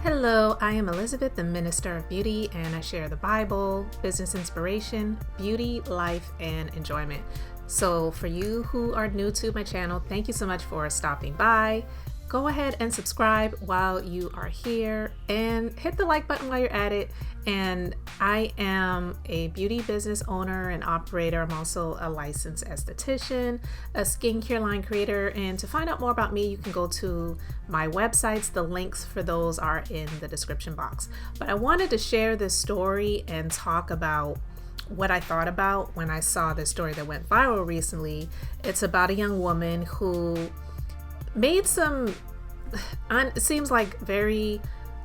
Hello, I am Elizabeth, the Minister of Beauty, and I share the Bible, business inspiration, beauty, life, and enjoyment. So for you who are new to my channel, thank you so much for stopping by. Go ahead and subscribe while you are here and hit the like button while you're at it. And I am a beauty business owner and operator. I'm also a licensed esthetician, a skincare line creator. And to find out more about me, you can go to my websites. The links for those are in the description box. But I wanted to share this story and talk about what I thought about when I saw this story that went viral recently. It's about a young woman who made some, it seems like very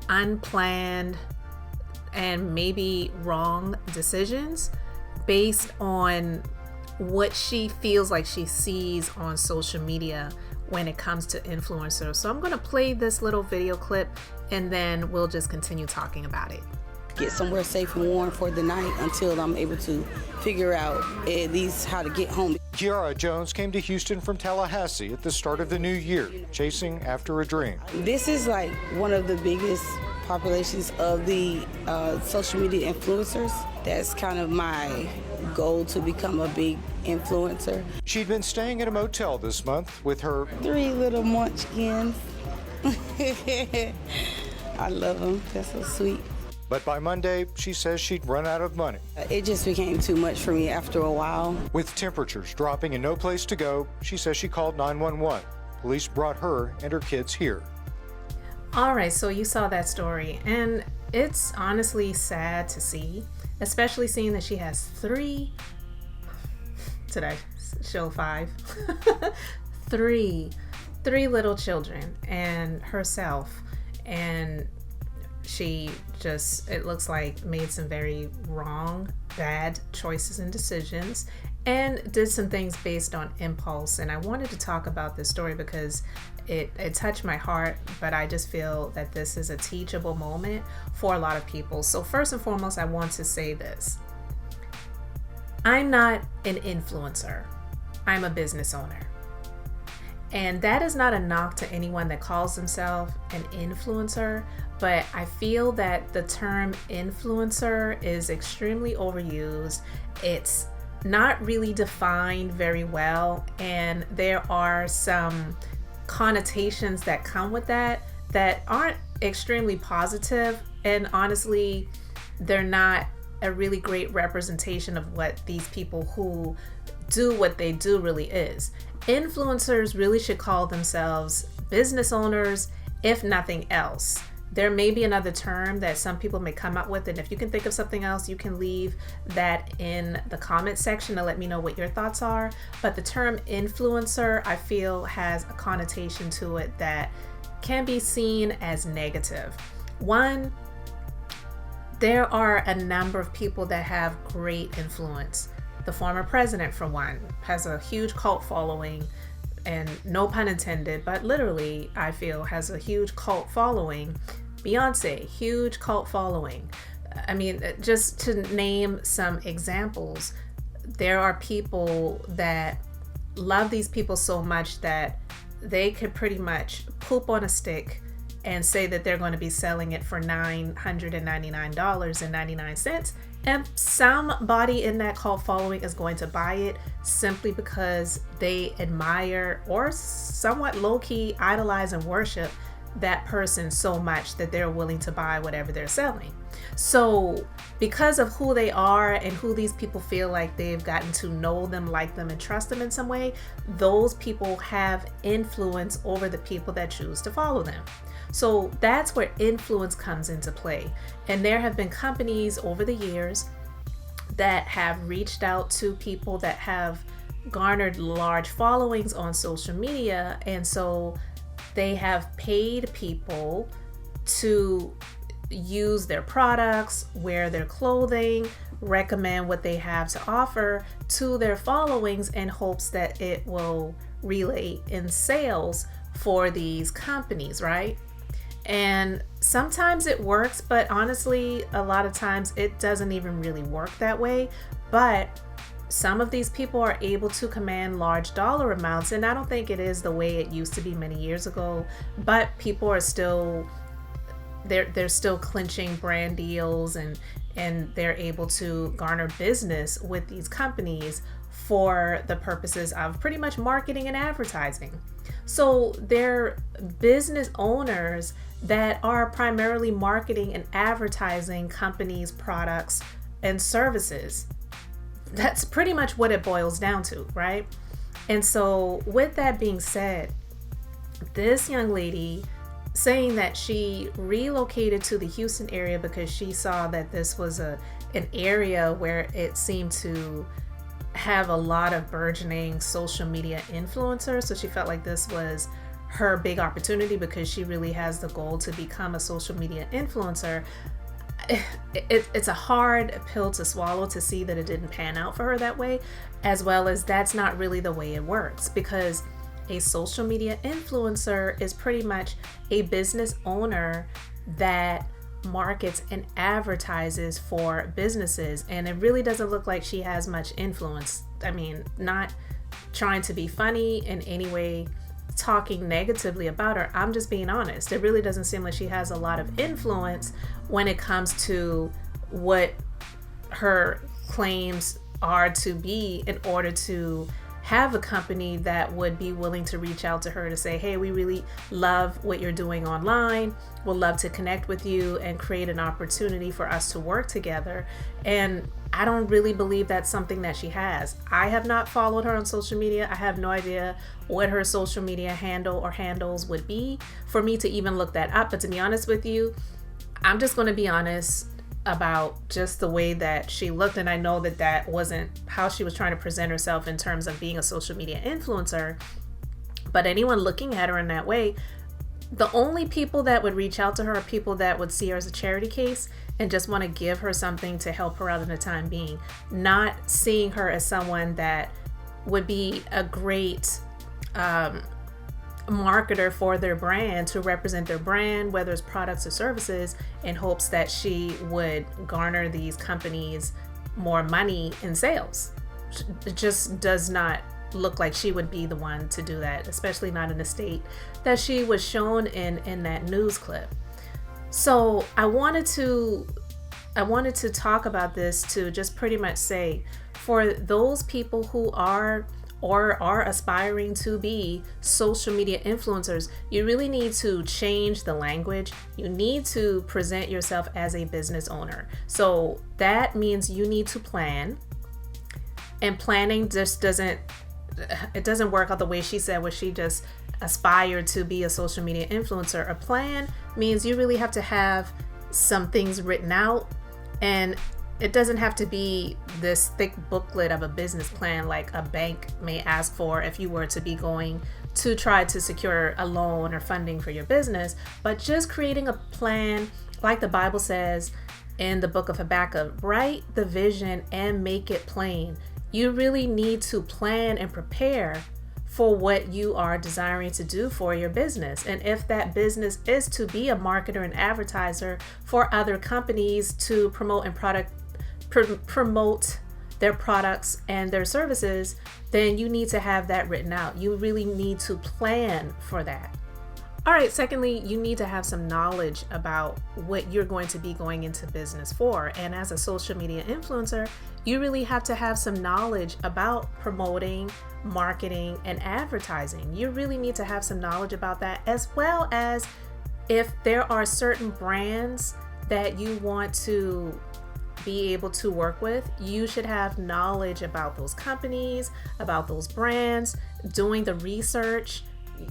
unplanned and maybe wrong decisions based on what she feels like she sees on social media when it comes to influencers. So I'm going to play this little video clip and then we'll just continue talking about it. Get somewhere safe and warm for the night until I'm able to figure out at least how to get home. Kiara Jones came to Houston from Tallahassee at the start of the new year, chasing after a dream. This is like one of the biggest populations of the social media influencers. That's kind of my goal, to become a big influencer. She'd been staying at a motel this month with her 3 little munchkins. I love them. They're so sweet. But by Monday, she says she'd run out of money. It just became too much for me after a while. With temperatures dropping and no place to go, she says she called 911. Police brought her and her kids here. All right, so you saw that story, and it's honestly sad to see, especially seeing that she has 3, did I show 5? 3 little children and herself, and she just, it looks like, made some very wrong, bad choices and decisions and did some things based on impulse. And I wanted to talk about this story because it touched my heart, but I just feel that this is a teachable moment for a lot of people. So first and foremost, I want to say this. I'm not an influencer. I'm a business owner. And that is not a knock to anyone that calls themselves an influencer, but I feel that the term influencer is extremely overused. It's not really defined very well, and there are some connotations that come with that aren't extremely positive, and honestly, they're not a really great representation of what these people who do what they do really is. Influencers really should call themselves business owners, if nothing else. There may be another term that some people may come up with, and if you can think of something else, you can leave that in the comment section to let me know what your thoughts are. But the term influencer, I feel, has a connotation to it that can be seen as negative. One, there are a number of people that have great influence. The former president, for one, has a huge cult following, and no pun intended, but literally, I feel, has a huge cult following. Beyonce, huge cult following. I mean, just to name some examples, there are people that love these people so much that they could pretty much poop on a stick and say that they're going to be selling it for $999.99. And somebody in that cult following is going to buy it simply because they admire or somewhat low-key idolize and worship that person so much that they're willing to buy whatever they're selling. So because of who they are and who these people feel like they've gotten to know them, like them, and trust them in some way, those people have influence over the people that choose to follow them. So that's where influence comes into play. And there have been companies over the years that have reached out to people that have garnered large followings on social media. And so they have paid people to use their products, wear their clothing, recommend what they have to offer to their followings in hopes that it will relate in sales for these companies, right? And sometimes it works, but honestly, a lot of times it doesn't even really work that way. But some of these people are able to command large dollar amounts, and I don't think it is the way it used to be many years ago, but people are still they're still clinching brand deals, and they're able to garner business with these companies for the purposes of pretty much marketing and advertising. So they're business owners that are primarily marketing and advertising companies' products and services. That's pretty much what it boils down to, right? And so with that being said, this young lady saying that she relocated to the Houston area because she saw that this was an area where it seemed to have a lot of burgeoning social media influencers. So she felt like this was her big opportunity because she really has the goal to become a social media influencer. It's a hard pill to swallow to see that it didn't pan out for her that way, as well as that's not really the way it works, because a social media influencer is pretty much a business owner that markets and advertises for businesses, and it really doesn't look like she has much influence. I mean, not trying to be funny in any way, talking negatively about her. I'm just being honest. It really doesn't seem like she has a lot of influence when it comes to what her claims are to be in order to have a company that would be willing to reach out to her to say, hey, we really love what you're doing online. We'll love to connect with you and create an opportunity for us to work together. And I don't really believe that's something that she has. I have not followed her on social media. I have no idea what her social media handle or handles would be for me to even look that up. But to be honest with you, I'm just going to be honest about just the way that she looked, and I know that that wasn't how she was trying to present herself in terms of being a social media influencer. But anyone looking at her in that way, the only people that would reach out to her are people that would see her as a charity case and just want to give her something to help her out in the time being, not seeing her as someone that would be a great marketer for their brand, to represent their brand, whether it's products or services, in hopes that she would garner these companies more money in sales. It just does not look like she would be the one to do that, especially not in the state that she was shown in that news clip. So I wanted to talk about this to just pretty much say, for those people who are or are aspiring to be social media influencers, you really need to change the language. You need to present yourself as a business owner. So that means you need to plan, and planning just doesn't work out the way she said, where she just aspired to be a social media influencer. A plan means you really have to have some things written out, and it doesn't have to be this thick booklet of a business plan like a bank may ask for if you were to be going to try to secure a loan or funding for your business, but just creating a plan, like the Bible says in the book of Habakkuk, write the vision and make it plain. You really need to plan and prepare for what you are desiring to do for your business. And if that business is to be a marketer and advertiser for other companies to promote their products and their services, then you need to have that written out. You really need to plan for that. All right, secondly, you need to have some knowledge about what you're going to be going into business for. And as a social media influencer, you really have to have some knowledge about promoting, marketing, and advertising. You really need to have some knowledge about that, as well as if there are certain brands that you want to be able to work with, you should have knowledge about those companies, about those brands, doing the research,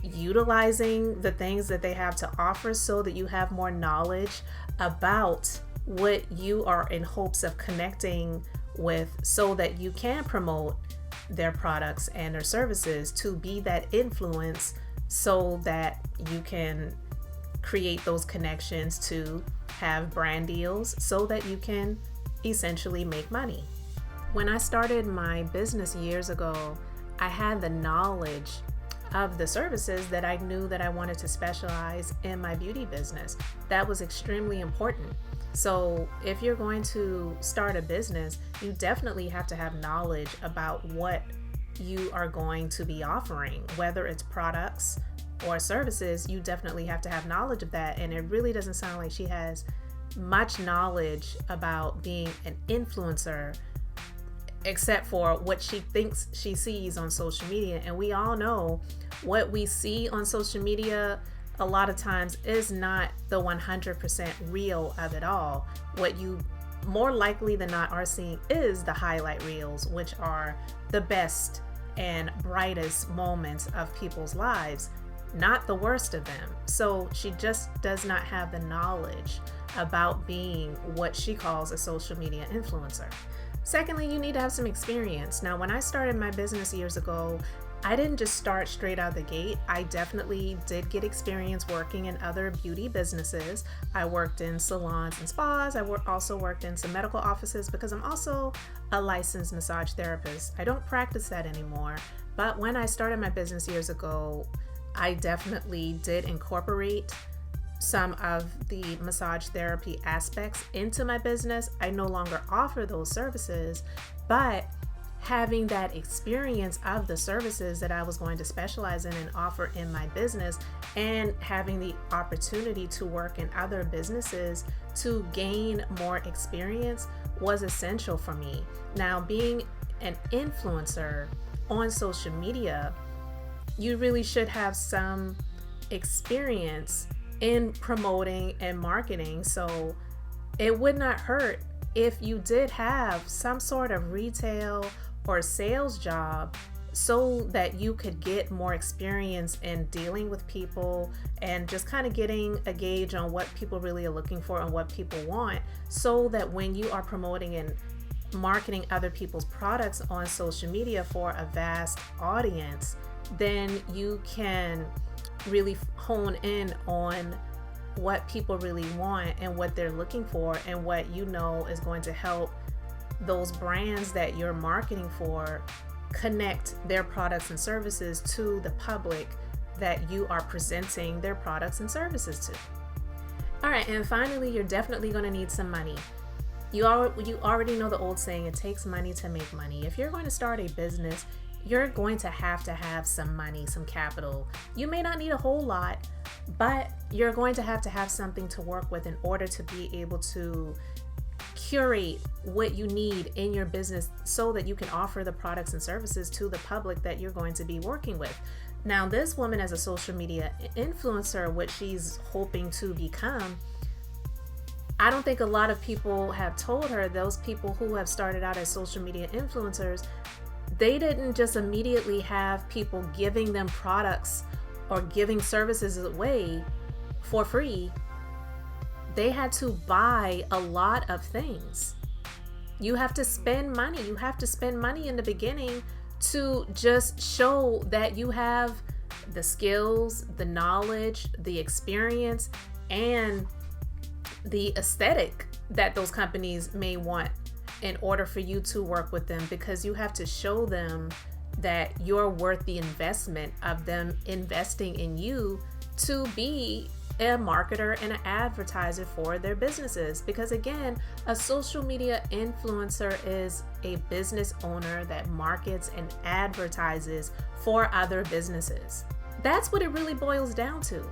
utilizing the things that they have to offer so that you have more knowledge about what you are in hopes of connecting with, so that you can promote their products and their services, to be that influence so that you can create those connections to have brand deals so that you can essentially make money. When I started my business years ago, I had the knowledge of the services that I knew that I wanted to specialize in my beauty business. That was extremely important. So if you're going to start a business, you definitely have to have knowledge about what you are going to be offering, whether it's products or services, you definitely have to have knowledge of that. And it really doesn't sound like she has much knowledge about being an influencer, except for what she thinks she sees on social media. And we all know what we see on social media a lot of times is not the 100% real of it all. What you more likely than not are seeing is the highlight reels, which are the best and brightest moments of people's lives, not the worst of them. So she just does not have the knowledge about being what she calls a social media influencer. Secondly, you need to have some experience. Now, when I started my business years ago, I didn't just start straight out the gate. I definitely did get experience working in other beauty businesses. I worked in salons and spas. I also worked in some medical offices because I'm also a licensed massage therapist. I don't practice that anymore, but when I started my business years ago, I definitely did incorporate some of the massage therapy aspects into my business. I no longer offer those services, but having that experience of the services that I was going to specialize in and offer in my business, and having the opportunity to work in other businesses to gain more experience was essential for me. Now, being an influencer on social media, you really should have some experience in promoting and marketing. So it would not hurt if you did have some sort of retail or sales job so that you could get more experience in dealing with people and just kind of getting a gauge on what people really are looking for and what people want, so that when you are promoting and marketing other people's products on social media for a vast audience, then you can really hone in on what people really want and what they're looking for, and what you know is going to help those brands that you're marketing for connect their products and services to the public that you are presenting their products and services to. All right, and finally, you're definitely going to need some money. You already know the old saying, it takes money to make money. If you're going to start a business, you're going to have some money, some capital. You may not need a whole lot, but you're going to have something to work with in order to be able to curate what you need in your business so that you can offer the products and services to the public that you're going to be working with. Now, this woman, as a social media influencer, what she's hoping to become, I don't think a lot of people have told her, those people who have started out as social media influencers, they didn't just immediately have people giving them products or giving services away for free. They had to buy a lot of things. You have to spend money. You have to spend money in the beginning to just show that you have the skills, the knowledge, the experience, and the aesthetic that those companies may want in order for you to work with them, because you have to show them that you're worth the investment of them investing in you to be a marketer and an advertiser for their businesses. Because again, a social media influencer is a business owner that markets and advertises for other businesses. That's what it really boils down to.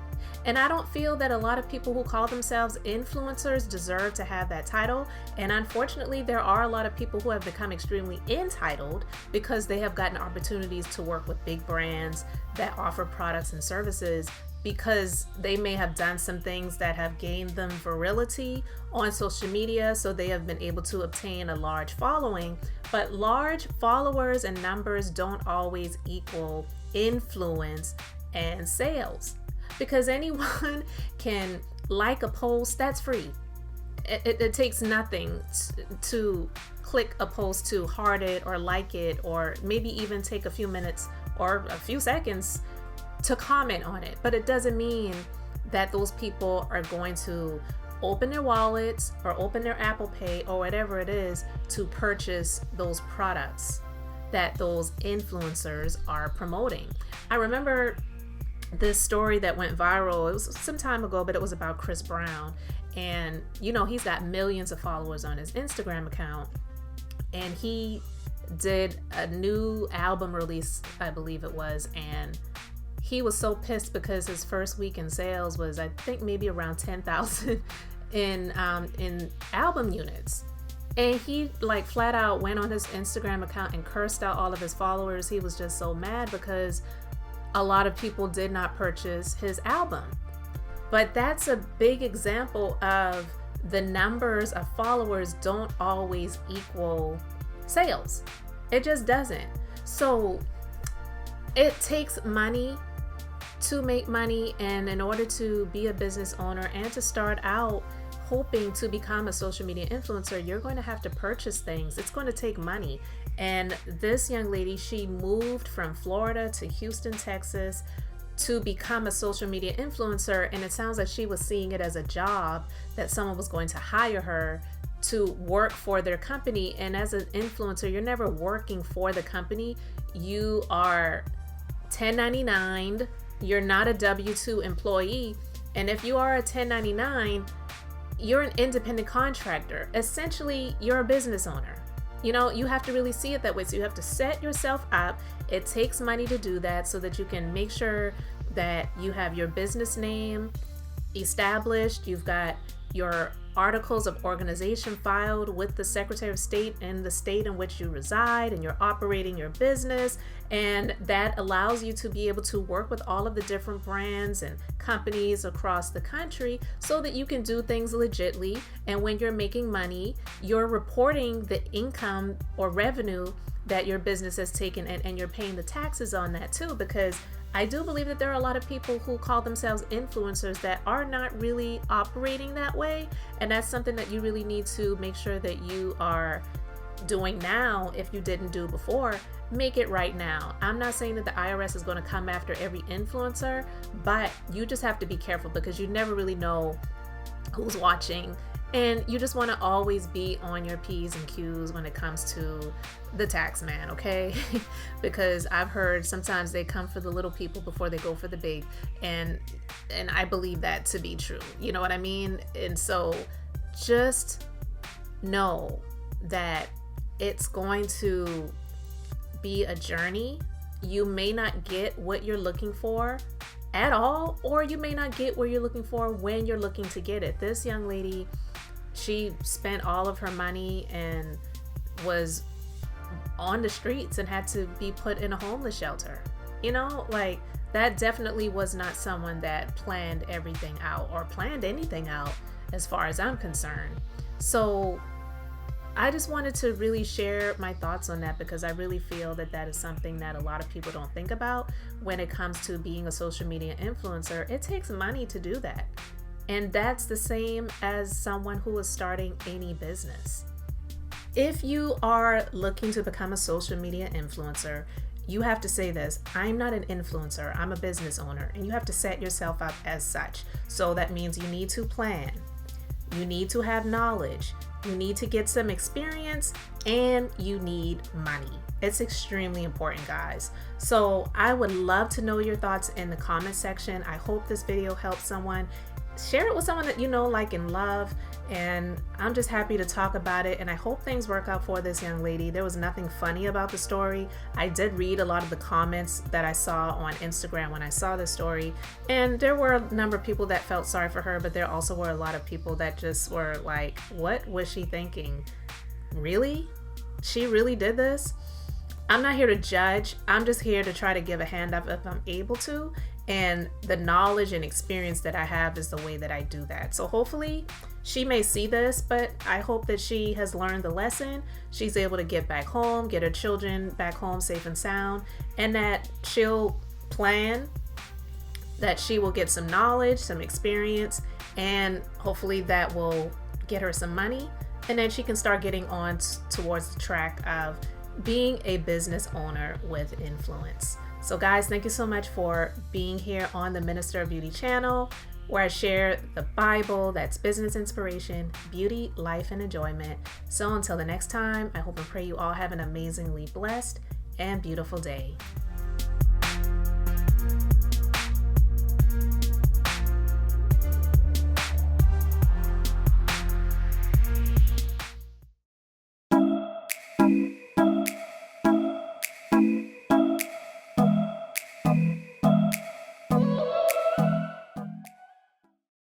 And I don't feel that a lot of people who call themselves influencers deserve to have that title. And unfortunately, there are a lot of people who have become extremely entitled because they have gotten opportunities to work with big brands that offer products and services, because they may have done some things that have gained them virility on social media, so they have been able to obtain a large following. But large followers and numbers don't always equal influence and sales, because anyone can like a post that's free. It takes nothing to click a post, to heart it or like it, or maybe even take a few minutes or a few seconds to comment on it. But it doesn't mean that those people are going to open their wallets or open their Apple Pay or whatever it is to purchase those products that those influencers are promoting. I remember this story that went viral. It was some time ago, but it was about Chris Brown. And you know, he's got millions of followers on his Instagram account, and he did a new album release, I believe it was, and he was so pissed because his first week in sales was, I think, maybe around 10,000 in album units. And he like flat out went on his Instagram account and cursed out all of his followers. He was just so mad because a lot of people did not purchase his album. But that's a big example of the numbers of followers don't always equal sales. It just doesn't. So it takes money to make money, and in order to be a business owner and to start out hoping to become a social media influencer, you're going to have to purchase things. It's going to take money. And this young lady, she moved from Florida to Houston, Texas to become a social media influencer, and it sounds like she was seeing it as a job, that someone was going to hire her to work for their company. And as an influencer, you're never working for the company. You are 1099. You're not a W-2 employee. And if you are a 1099, you're an independent contractor. Essentially, you're a business owner. You know, you have to really see it that way. So you have to set yourself up. It takes money to do that, so that you can make sure that you have your business name established. You've got your articles of organization filed with the Secretary of State in the state in which you reside, and you're operating your business. And that allows you to be able to work with all of the different brands and companies across the country so that you can do things legitly. And when you're making money, you're reporting the income or revenue that your business has taken, and you're paying the taxes on that too, because I do believe that there are a lot of people who call themselves influencers that are not really operating that way. And that's something that you really need to make sure that you are doing now. If you didn't do before, make it right now. I'm not saying that the IRS is going to come after every influencer, but you just have to be careful, because you never really know who's watching. And you just want to always be on your P's and Q's when it comes to the tax man, okay? Because I've heard sometimes they come for the little people before they go for the big. And I believe that to be true. You know what I mean? And so just know that it's going to be a journey. You may not get what you're looking for at all, or you may not get what you're looking for when you're looking to get it. This young lady, she spent all of her money and was on the streets and had to be put in a homeless shelter. You know, like, that definitely was not someone that planned everything out or planned anything out, as far as I'm concerned. So I just wanted to really share my thoughts on that, because I really feel that that is something that a lot of people don't think about when it comes to being a social media influencer. It takes money to do that. And that's the same as someone who is starting any business. If you are looking to become a social media influencer, you have to say this: I'm not an influencer, I'm a business owner. And you have to set yourself up as such. So that means you need to plan, you need to have knowledge, you need to get some experience, and you need money. It's extremely important, guys. So I would love to know your thoughts in the comment section. I hope this video helped someone. Share it with someone that you know, like, and love. And I'm just happy to talk about it, and I hope things work out for this young lady. There was nothing funny about the story. I did read a lot of the comments that I saw on Instagram when I saw the story, and there were a number of people that felt sorry for her, but there also were a lot of people that just were like, what was she thinking? Really? She really did this? I'm not here to judge. I'm just here to try to give a hand up if I'm able to. And the knowledge and experience that I have is the way that I do that. So hopefully she may see this, but I hope that she has learned the lesson. She's able to get back home, get her children back home safe and sound, and that she'll plan, that she will get some knowledge, some experience, and hopefully that will get her some money. And then she can start getting on towards the track of being a business owner with influence. So guys, thank you so much for being here on the Minister of Beauty channel, where I share the Bible, that's business inspiration, beauty, life, and enjoyment. So until the next time, I hope and pray you all have an amazingly blessed and beautiful day.